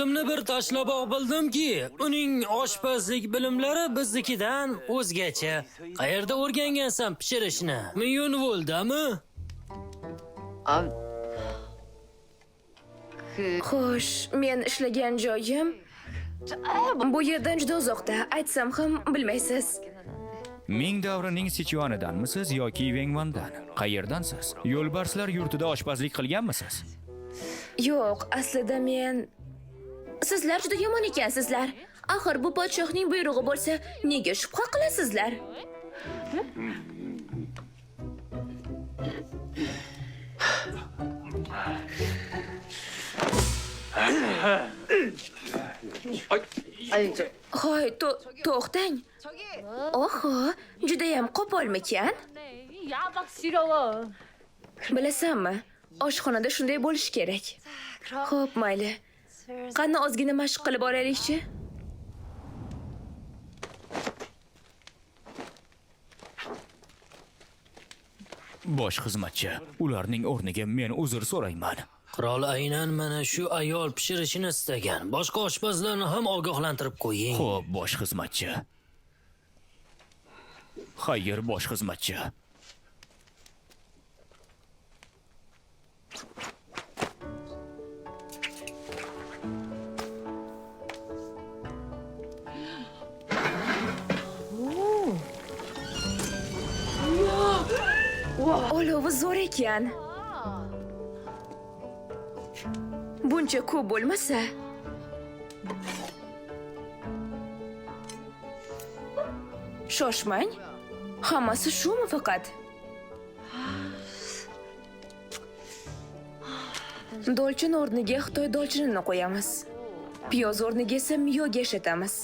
O'zimni bir tashlab bildimki, uning oshpazlik bilimlari biznikidan o'zgacha. Qayerda o'rgangansan pishirishni? Myunvoldami? Xo'sh, men ishlagan joyim bu yerdan juda uzoqda. Aytsam ham bilmaysiz. Ming davrining Sichuanidanmisiz yoki Vengvandan? Qayerdansiz? Yo'lbarslar yurtida oshpazlik qilganmisiz? Yo'q, aslida men Sizlar juda yomon ekansizlar. Axir bu podshohning buyrug'i bo'lsa, nega shubha qilasizlar? Hoy, to'xtang. Oho, juda ham qo'polmikan? 야박 싫어워. Bilasanmi? Oshxonada shunday bo'lishi kerak. Xo'p, mayli. Qani ozgina mashq qilib olaylik-chi? Bosh xizmatchi, ularning o'rniga men uzr so'rayman. Qirol aynan mana shu ayol pishirishini istagan. Boshqa oshpazlarni ham ogohlantirib qo'ying. Xo'p, bosh xizmatchi. Xayr, bosh xizmatchi. Olovi zo'r ekan. Buncha ko'p bo'lmasa, shoshmang. Hammasi shumi faqat? Dolchin o'rniga Xitoy dolchinini qo'yamiz. Piyoz o'rniga esa miyoga ishlatamiz.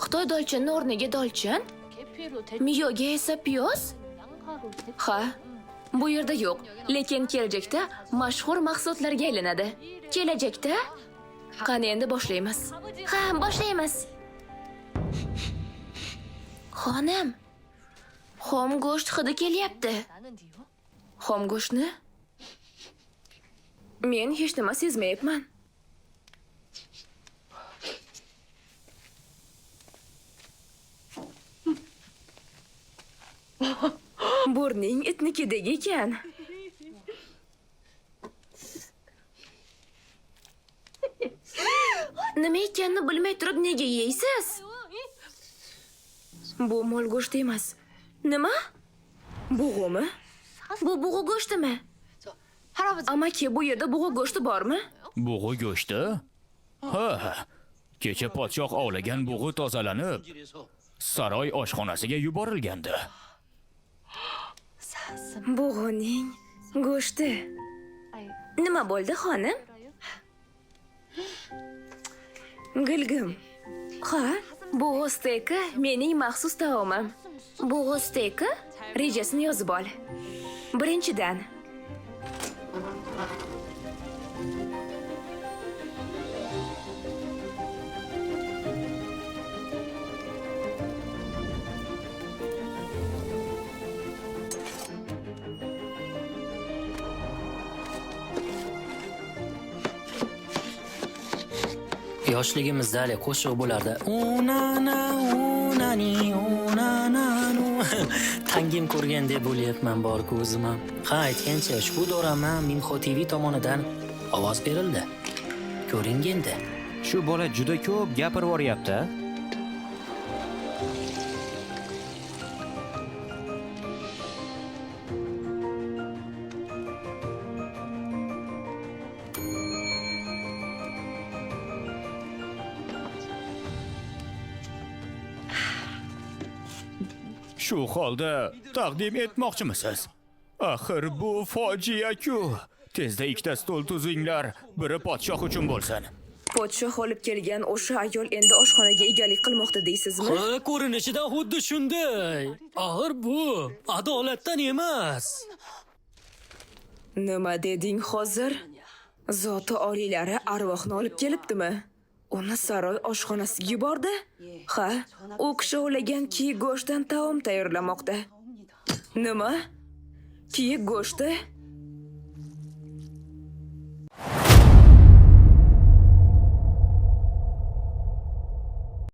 Xitoy dolchini o'rniga dolchin, miyoga esa piyoz? Ha, bu yerda yo'q, lekin kelajakda mashhur mahsulotlarga aylanadi. Kelajakda? Qani endi boshlaymiz. Ha, boshlaymiz. Xonim, xom go'sht hidi kelyapti. Xom go'shtni? Men hech nima sezmayapman. Burning itnikidek ekan. Nima ekanini bilmay turib nega yeysiz? Bu mol go'shti emas. Nima? Bug'umi? Bu bug'u go'shtimi? Amaki, bu yerda bug'u go'shti bormi? Bug'u go'shti? Ha. Kecha podshoh ovlagan bug'u tozalanib, saroy oshxonasiga yuborilgandi. Bug'uning go'shti. Nima bo'ldi, xonim? Gilgim. Ha, bug'u steyki mening maxsus taomim. Bug'u steyki rejasini yozib ol. Birinchidan Yoshligimizda hali qo'shiq bo'lardi. Unana, unani, unananu. Tangim ko'rgan deb bo'lyapman bor-ku o'zim ham. Ha, aytgancha ushbu dorama Minxo TV tomonidan ovoz berildi. Ko'ring endi. Shu bola juda ko'p gapirib o'ryapti. Shu holda taqdim etmoqchimisiz? Axir bu fojia-ku. Tezda ikkita stol tuzinglar, biri podshoh uchun bo'lsin. podshoh olib kelgan o'sha ayol endi oshxonaga egalik qilmoqda deysizmi? Ha, ko'rinishidan xuddi shunday. Axir bu adolatdan emas. Nima deding hozir? Zoti oliylari arvohni olib kelibdimi? Uni saroy oshxonasiga yubordi? Ha, u kishi o'ylagan kiyik go'shtdan taom tayyorlamoqda. Nima? Kiyik go'shti?